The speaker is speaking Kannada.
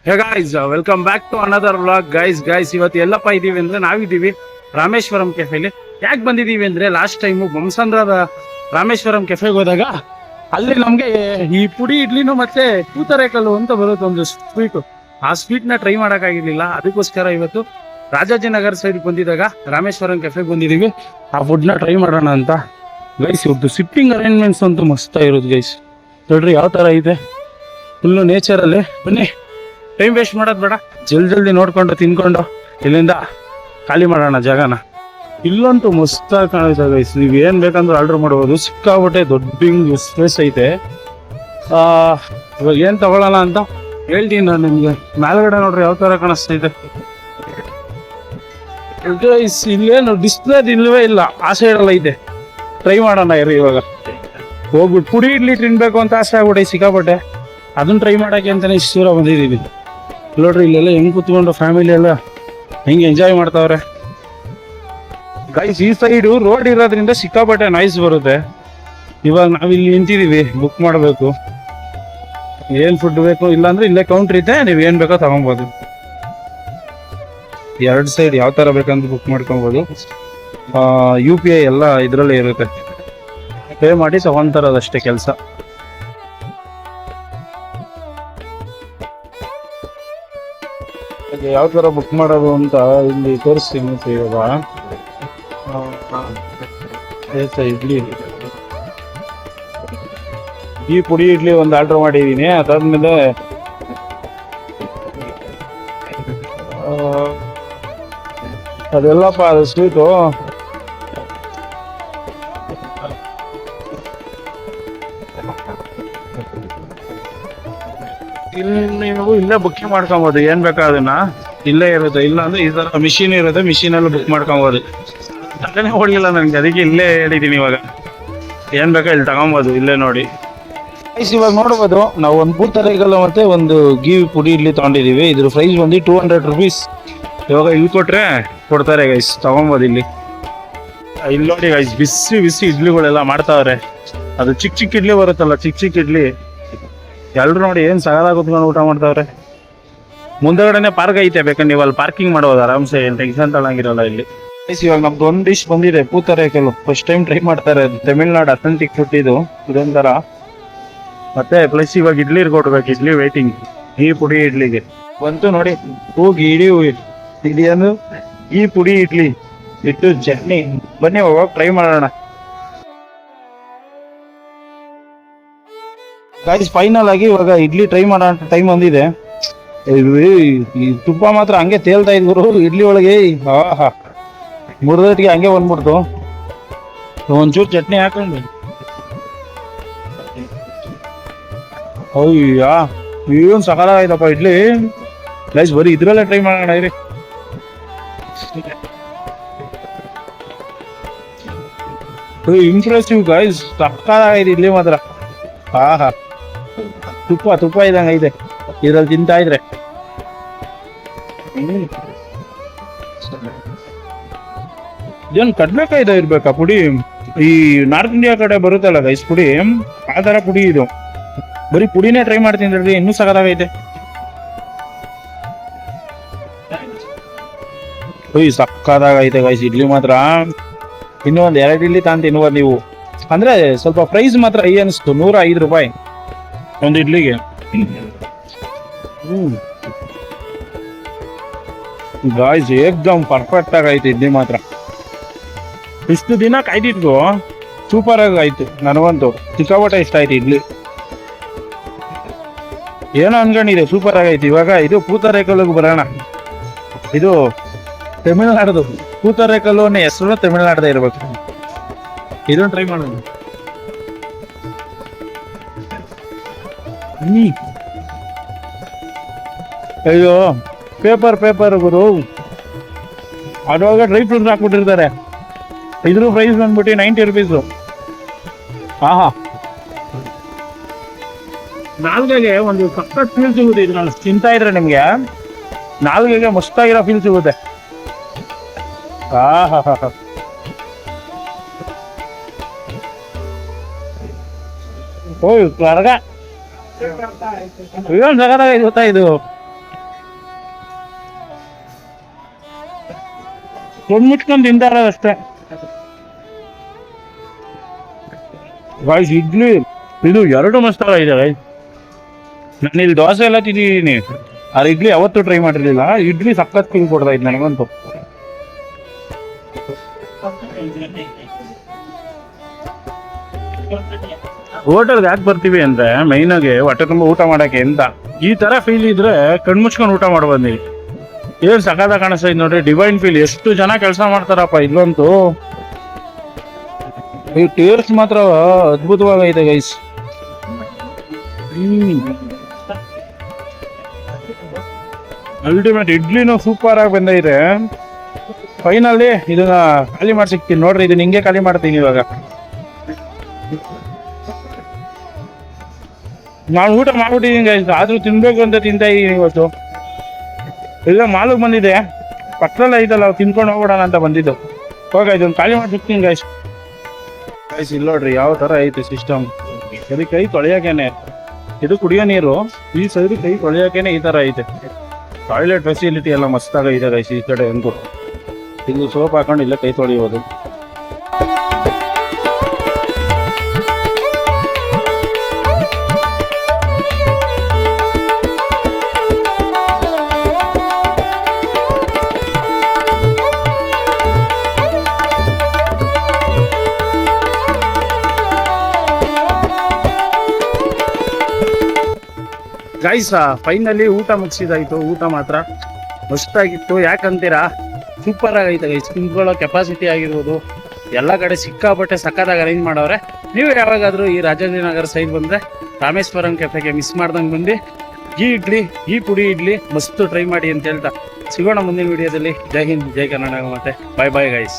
Hey guys, welcome back to another vlog. Guys ಇವತ್ತು ಎಲ್ಲಪ್ಪ ಇದೀವಿ ಅಂದ್ರೆ ನಾವಿದ್ದೀವಿ ರಾಮೇಶ್ವರಂ ಕೆಫೆಲಿ. ಯಾಕೆ ಬಂದಿದ್ದೀವಿ ಅಂದ್ರೆ ಲಾಸ್ಟ್ ಟೈಮು ಬೊಮ್ಮಸಂದ್ರದ ರಾಮೇಶ್ವರಂ ಕೆಫೆಗೆ ಹೋದಾಗ ಅಲ್ಲಿ ನಮಗೆ ಈ ಪುಡಿ ಇಡ್ಲಿನೂ ಮತ್ತೆ ಕೂತರೇಕಲ್ಲು ಅಂತ ಬರುತ್ತೆ ಒಂದು ಸ್ವೀಟು. ಆ ಸ್ವೀಟ್ನ ಟ್ರೈ ಮಾಡೋಕ್ಕಾಗಿರ್ಲಿಲ್ಲ. ಅದಕ್ಕೋಸ್ಕರ ಇವತ್ತು ರಾಜಾಜಿನಗರ್ ಸೈಡ್ ಬಂದಿದ್ದಾಗ ರಾಮೇಶ್ವರಂ ಕೆಫೆಗೆ ಬಂದಿದ್ದೀವಿ. ಆ ಫುಡ್ನ ಟ್ರೈ ಮಾಡೋಣ ಅಂತ. ಗೈಸ್ ಇವ್ರದ್ದು ಸಿಟ್ಟಿಂಗ್ ಅರೇಂಜ್ಮೆಂಟ್ಸ್ ಅಂತೂ ಮಸ್ತಾಗಿರೋದು ಗೈಸ್. ನೋಡ್ರಿ ಯಾವ ಥರ ಇದೆ, ಫುಲ್ಲು ನೇಚರಲ್ಲಿ. ಬನ್ನಿ, ಟೈಮ್ ವೇಸ್ಟ್ ಮಾಡೋದು ಬೇಡ, ಜಲ್ದಿ ನೋಡ್ಕೊಂಡು ತಿನ್ಕೊಂಡು ಇಲ್ಲಿಂದ ಖಾಲಿ ಮಾಡೋಣ ಜಾಗನ. ಇಲ್ಲಂತೂ ಮಸ್ತಾಗಿ ಕಾಣುತ್ತೆ ಗೈಸ್. ನೀವು ಏನು ಬೇಕಂದ್ರೆ ಆರ್ಡರ್ ಮಾಡ್ಬೋದು. ಸಿಕ್ಕಾಬಿಟ್ಟೆ ದೊಡ್ಡ ಸ್ಪೇಸ್ ಐತೆ. ಇವಾಗ ಏನು ತಗೊಳ್ಳೋಣ ಅಂತ ಹೇಳ್ತೀನಿ ನಾನು ನಿಮಗೆ. ಮೇಲ್ಗಡೆ ನೋಡ್ರಿ ಯಾವ ಥರ ಕಾಣಿಸ್ತೈತೆ ಗೈಸ್. ಇಲ್ಲೇನು ಡಿಸ್ಪ್ಲೇ ಇಲ್ಲವೇ ಇಲ್ಲ, ಆ ಸೈಡೆಲ್ಲ ಐತೆ. ಟ್ರೈ ಮಾಡೋಣ ಇರಿ. ಇವಾಗ ಹೋಗ್ಬಿಟ್ಟು ಪುಡಿ ಇಡ್ಲಿ ತಿನ್ಬೇಕು ಅಂತ ಆಸೆ ಆಗ್ಬಿಟ್ಟೆ ಸಿಕ್ಕಾಪಟ್ಟೆ. ಅದನ್ನ ಟ್ರೈ ಮಾಡೋಕ್ಕೆ ಅಂತಲೇ ಇಷ್ಟು ದೂರ ಬಂದಿದ್ದೀವಿ. ನೋಡ್ರಿ ಇಲ್ಲೆಲ್ಲ ಹೆಂಗೆ ಕೂತ್ಕೊಂಡು ಫ್ಯಾಮಿಲಿ ಎಲ್ಲ ಹೆಂಗೆ ಎಂಜಾಯ್ ಮಾಡ್ತಾವ್ರೆ ಗೈಸ್. ಈ ಸೈಡು ರೋಡ್ ಇರೋದ್ರಿಂದ ಸಿಕ್ಕಾಪಟ್ಟೆ ನಾಯ್ಸ್ ಬರುತ್ತೆ. ಇವಾಗ ನಾವಿಲ್ಲಿ ನಿಂತಿದ್ದೀವಿ, ಬುಕ್ ಮಾಡಬೇಕು. ಏನು ಫುಡ್ ಬೇಕು, ಇಲ್ಲಾಂದ್ರೆ ಇಲ್ಲೇ ಕೌಂಟ್ರ್ ಇದೆ, ನೀವು ಏನು ಬೇಕೋ ತಗೊಬೋದು. ಎರಡು ಸೈಡ್ ಯಾವ ಥರ ಬೇಕಂತ ಬುಕ್ ಮಾಡ್ಕೊಬೋದು. UPI ಎಲ್ಲ ಇದರಲ್ಲೇ ಇರುತ್ತೆ. ಪೇ ಮಾಡಿ ತಗೊಂತಾರದಷ್ಟೇ ಕೆಲಸ. ಯಾವ ಥರ ಬುಕ್ ಮಾಡೋದು ಅಂತ ಇಲ್ಲಿ ತೋರಿಸ್ತೀನಿ ಇವಾಗ. ಇಡ್ಲಿ, ಈ ಪುಡಿ ಇಡ್ಲಿ ಒಂದು ಆರ್ಡರ್ ಮಾಡಿದ್ದೀನಿ. ಅದಾದ್ಮೇಲೆ ಅದೆಲ್ಲಪ್ಪ ಅದು ಸ್ವೀಟು. ಇಲ್ಲಿ ನೀವು ಇಲ್ಲೇ ಬುಕ್ಕಿಂಗ್ ಮಾಡ್ಕೊಬೋದು. ಏನು ಬೇಕಾ ಅದನ್ನ ಇಲ್ಲೇ ಇರುತ್ತೆ. ಇಲ್ಲ ಅಂದ್ರೆ ಈ ಥರ ಮಿಷಿನ್ ಇರುತ್ತೆ, ಮಿಷಿನಲ್ಲಿ ಬುಕ್ ಮಾಡ್ಕೊಬೋದು. ಅದನ್ನೇ ಹೊಡಿಲ್ಲ ನನಗೆ, ಅದಕ್ಕೆ ಇಲ್ಲೇ ಹೇಳಿದ್ದೀನಿ. ಇವಾಗ ಏನು ಬೇಕಾ ಇಲ್ಲಿ ತಗೊಬೋದು, ಇಲ್ಲೇ ನೋಡಿ. ಇವಾಗ ನೋಡ್ಬೋದು, ನಾವು ಒಂದು ಪೂತರೇಕಲ್ಲು ಮತ್ತೆ ಒಂದು ಗೀ ಪುಡಿ ಇಡ್ಲಿ ತೊಗೊಂಡಿದ್ದೀವಿ. ಇದ್ರ ಪ್ರೈಸ್ ಬಂದು 200 rupees. ಇವಾಗ ಇಲ್ಲಿ ಕೊಟ್ಟರೆ ಕೊಡ್ತಾರೆ ಗೈಸ್, ತಗೊಬೋದು ಇಲ್ಲಿ. ಇಲ್ಲಿ ನೋಡಿ ಗೈಸ್, ಬಿಸಿ ಇಡ್ಲಿಗಳೆಲ್ಲ ಮಾಡ್ತಾವ್ರೆ. ಅದು ಚಿಕ್ಕ ಇಡ್ಲಿ ಬರುತ್ತಲ್ಲ, ಚಿಕ್ಕ ಇಡ್ಲಿ. ಎಲ್ಲರೂ ನೋಡಿ ಏನು ಸಗದ ಕೂತ್ಕೊಂಡು ಊಟ ಮಾಡ್ತಾವ್ರೆ. ಮುಂದಗಡೆನೆ ಪಾರ್ಕ್ ಐತೆ, ಬೇಕಂದ್ರೆ ನೀವು ಅಲ್ಲಿ ಪಾರ್ಕಿಂಗ್ ಮಾಡ್ಬೋದು ಆರಾಮ್ಸೆ, ಏನು ಟೆನ್ಷನ್ ತಗೊಳಂಗಿರಲ್ಲ ಇಲ್ಲಿ. ಇವಾಗ ನಮ್ದು ಒಂದು ಡಿಶ್ ಬಂದಿದೆ, ಪೂತರೇಕಲ್ಲು. ಫಸ್ಟ್ ಟೈಮ್ ಟ್ರೈ ಮಾಡ್ತಾರೆ. ತಮಿಳ್ನಾಡು ಅಥೆಂಟಿಕ್ ಫುಡ್ ಇದು, ಇದೊಂಥರ. ಮತ್ತೆ ಪ್ಲಸ್ ಇವಾಗ ಇಡ್ಲಿ ಕೊಡ್ಬೇಕು, ಇಡ್ಲಿ ವೇಟಿಂಗ್. ಈ ಪುಡಿ ಇಡ್ಲಿಗೆ ಬಂತು ನೋಡಿ. ಹೋಗಿ ಇಡಿ ಅಂದ್ರೆ ಈ ಪುಡಿ ಇಡ್ಲಿ ಇಟ್ಟು ಚಟ್ನಿ. ಬನ್ನಿ ಹೋಗಿ ಟ್ರೈ ಮಾಡೋಣ ಗೈಸ್. ಫೈನಲ್ ಆಗಿ ಇವಾಗ ಇಡ್ಲಿ ಟ್ರೈ ಮಾಡೋಣ ಟೈಮ್ ಬಂದಿದೆ. ಈ ತುಪ್ಪ ಮಾತ್ರ ಹಂಗೆ ತೇಲ್ತಾ ಇದ್ರು ಇಡ್ಲಿ ಒಳಗೆ. ಮುರಿದಟ್ಟಿಗೆ ಹಂಗೆ ಬಂದ್ಬಿಡ್ತು. ಒಂಚೂರು ಚಟ್ನಿ ಹಾಕೊಂಡು ಅಯ್ಯ ಏನು ಸಕಾಲಾಗೈತಪ್ಪ ಇಡ್ಲಿ ಗೈಸ್. ಬರೀ ಇದ್ರಲ್ಲೇ ಟ್ರೈ ಮಾಡೋಣ ಇರಿ. ಇಂಪ್ರೆಸಿವ್ ಗೈಸ್, ಸಕಾಲಾಗೈತೆ ಇಡ್ಲಿ ಮಾತ್ರ. ತುಪ್ಪ ಇದಂಗ ಇದೆ ಇದ್ರಲ್ಲಿ ತಿಂತಾ ಇದ್ರೆ. ಇದೇನು ಕಡ್ಲೆಕಾಯಿ ಇರ್ಬೇಕಾ ಪುಡಿ? ಈ ನಾರ್ತ್ ಇಂಡಿಯಾ ಕಡೆ ಬರುತ್ತಲ್ಲ ಗೈಸ್ ಪುಡಿ, ಆ ತರ ಪುಡಿ ಇದು. ಬರೀ ಪುಡಿನೇ ಟ್ರೈ ಮಾಡ್ತೀನಿ, ಇನ್ನೂ ಸಗದಾಗೈತೆ. ಸಕ್ಕದಾಗೈತೆ ಗೈಸ್ ಇಡ್ಲಿ ಮಾತ್ರ. ಇನ್ನೂ ಒಂದು 2 ಇಡ್ಲಿ ತಾನು ತಿನ್ಬೋದು ನೀವು. ಅಂದ್ರೆ ಸ್ವಲ್ಪ ಪ್ರೈಸ್ ಮಾತ್ರ ಹೈ ಅನಿಸ್ತು, 105 ರೂಪಾಯಿ ಒಂದು ಇಡ್ಲಿಗೆ. ಗಾಯ್ಸ್ ಏಕ್ದಮ್ ಪರ್ಫೆಕ್ಟ್ ಆಗೈತೆ ಇಡ್ಲಿ ಮಾತ್ರ. ಇಷ್ಟು ದಿನ ಕಾಯ್ದಿಟ್ರು, ಸೂಪರ್ ಆಗಿ ಆಯ್ತು. ನನಗಂತೂ ಸಿಕ್ಕಾಪಟ್ಟೆ ಇಷ್ಟ ಆಯ್ತು ಇಡ್ಲಿ. ಏನೋ ಅನ್ಕೊಂಡಿದೆ, ಸೂಪರ್ ಆಗೈತಿ. ಇವಾಗ ಇದು ಪೂತರೇಕಲ್ಲು ಬರೋಣ. ಇದು ತಮಿಳ್ನಾಡ್ದು ಪೂತರೇಕಲ್ಲು ಅನ್ನೋ ಹೆಸರು ತಮಿಳ್ನಾಡ್ದೇ ಇರ್ಬೇಕು. ಇದನ್ನು ಟ್ರೈ ಮಾಡೋಣ. ಅಯ್ಯೋ ಪೇಪರ್ ಗುರು. ಅದ್ರೊಳಗೆ ಡ್ರೈ ಫ್ರೂಟ್ಸ್ ಹಾಕ್ಬಿಟ್ಟಿರ್ತಾರೆ. ಇದ್ರ ಪ್ರೈಸ್ ಬಂದ್ಬಿಟ್ಟು 90 rupees. ನಾಲ್ಗೆಗೆ ಒಂದು ಸಖತ್ ಫೀಲ್ ಸಿಗುತ್ತೆ. ಇದು ನಾನು ತಿಂತಾ ಇದ್ರೆ ನಿಮ್ಗೆ ನಾಲ್ಗೆಗೆ ಮಸ್ತಾಗಿರೋ ಫೀಲ್ ಸಿಗುತ್ತೆ. ಓಯ್ ಸ್ವರ್ಗ. ಏನು ಸಗದಾಗೈತೆ ಗೊತ್ತಾ ಇದು. ಕಣ್ಣು ಮುಚ್ಕೊಂಡು ತಿಂತಾರ ಅಷ್ಟೇ. ಗೈಸ್ ಇಡ್ಲಿ ಇದು ಎರಡು ಮಸಾಲ ಇದೆ ಗೈಸ್. ನಾನು ಇಲ್ಲಿ ದೋಸೆ ಎಲ್ಲ ತಿಂದಿದ್ದೀನಿ, ಅದು ಇಡ್ಲಿ ಯಾವತ್ತೂ ಟ್ರೈ ಮಾಡಿರಲಿಲ್ಲ. ಇಡ್ಲಿ ಸಖತ್ ಫೀಲ್ ಕೊಡ್ತಾ ಇತ್ತು ನನಗಂತೂ. ಹೋಟೆಲ್ಗೆ ಯಾಕೆ ಬರ್ತೀವಿ ಅಂದ್ರೆ ಮೈನ್ ಆಗಿ ಹೊಟ್ಟೆ ತುಂಬ ಊಟ ಮಾಡಕ್ಕೆ ಅಂತ. ಈ ತರ ಫೀಲ್ ಇದ್ರೆ ಕಣ್ಮುಚ್ಕೊಂಡು ಊಟ ಮಾಡ್ಬಂದಿ. ಏನ್ ಸಖತ್ ಕಾಣಿಸ್ತಾ ಇದ್ ನೋಡ್ರಿ, ಡಿವೈನ್ ಫೀಲ್. ಎಷ್ಟು ಜನ ಕೆಲಸ ಮಾಡ್ತಾರಪ್ಪ ಇಲ್ಲಂತೂ. ಈ ಟೇಸ್ಟ್ ಮಾತ್ರ ಅದ್ಭುತವಾಗೈತೆ ಗೈಸ್. ಅಲ್ಟಿಮೇಟ್ ಇಡ್ಲಿನೂ ಸೂಪರ್ ಆಗಿ ಬಂದೈತೆ. ಫೈನಲಿ ಇದನ್ನ ಖಾಲಿ ಮಾಡಿ ಸಿಗ್ತೀನಿ ನೋಡ್ರಿ. ಇದನ್ನ ಹಿಂಗೆ ಖಾಲಿ ಮಾಡ್ತೀನಿ ಇವಾಗ. ನಾನು ಊಟ ಮಾಡ್ಬಿಟ್ಟಿದ್ದೀನಿ ಗೈಸ್, ಆದ್ರೂ ತಿನ್ಬೇಕು ಅಂತ ತಿಂತಾ ಇದೀನಿ ಇವತ್ತು. ಇಲ್ಲ ಮಾಲಿಗೆ ಬಂದಿದೆ, ಪಕ್ಕದಲ್ಲ ಐತಲ್ಲ, ತಿನ್ಕೊಂಡು ಹೋಗ್ಬಿಡೋಣ ಅಂತ ಬಂದಿದ್ದು. ಹೋಗ ಇದನ್ನ ಖಾಲಿ ಮಾಡಿ ಸಿಗ್ತೀನಿ ಗೈಸ್. ಗೈಸ್ ಇಲ್ಲಿ ನೋಡ್ರಿ ಯಾವ ತರ ಐತೆ ಸಿಸ್ಟಮ್. ಸರಿ ಕೈ ತೊಳೆಯೋಕೇನೆ ಇದು ಕುಡಿಯೋ ನೀರು, ಈ ಸೈಡ್ ಕೈ ತೊಳೆಯೋಕೇನೆ ಈ ತರ ಐತೆ. ಟಾಯ್ಲೆಟ್ ಫೆಸಿಲಿಟಿ ಎಲ್ಲ ಮಸ್ತಾಗೈತೆ ಗೈಸ್ ಈ ಕಡೆ ಅಂತೂ. ಇದು ಸೋಪ್ ಹಾಕೊಂಡು ಇಲ್ಲೇ ಕೈ ತೊಳೆಯೋದು. ಗೈಸ್ ಫೈನಲಿ ಊಟ ಮುಗಿಸಿದಾಯ್ತು. ಊಟ ಮಾತ್ರ ಮಸ್ತಾಗಿತ್ತು. ಯಾಕಂತೀರಾ, ಸೂಪರ್ ಆಗೈತೆ ಗೈಸ್. ತಿನ್ಕೊಳ್ಳೋ ಕೆಪಾಸಿಟಿ ಆಗಿರ್ಬೋದು ಎಲ್ಲ ಕಡೆ ಸಿಕ್ಕಾಪಟ್ಟೆ ಸಕ್ಕತ್ತಾಗಿ ಅರೇಂಜ್ ಮಾಡವ್ರೆ. ನೀವು ಯಾವಾಗಾದ್ರೂ ಈ ರಾಜಾಜಿನಗರ ಸೈಡ್ ಬಂದ್ರೆ ರಾಮೇಶ್ವರಂ ಕೆಫೆಗೆ ಮಿಸ್ ಮಾಡ್ದಂಗೆ ಬಂದು ಈ ಇಡ್ಲಿ, ಈ ಪುಡಿ ಇಡ್ಲಿ ಮಸ್ತ್ ಟ್ರೈ ಮಾಡಿ ಅಂತ ಹೇಳ್ತಾ ಸಿಗೋಣ ಮುಂದಿನ ವಿಡಿಯೋದಲ್ಲಿ. ಜೈ ಹಿಂದ್, ಜೈ ಕರ್ನಾಟಕ, ಮತ್ತೆ ಬಾಯ್ ಬಾಯ್ ಗೈಸ್.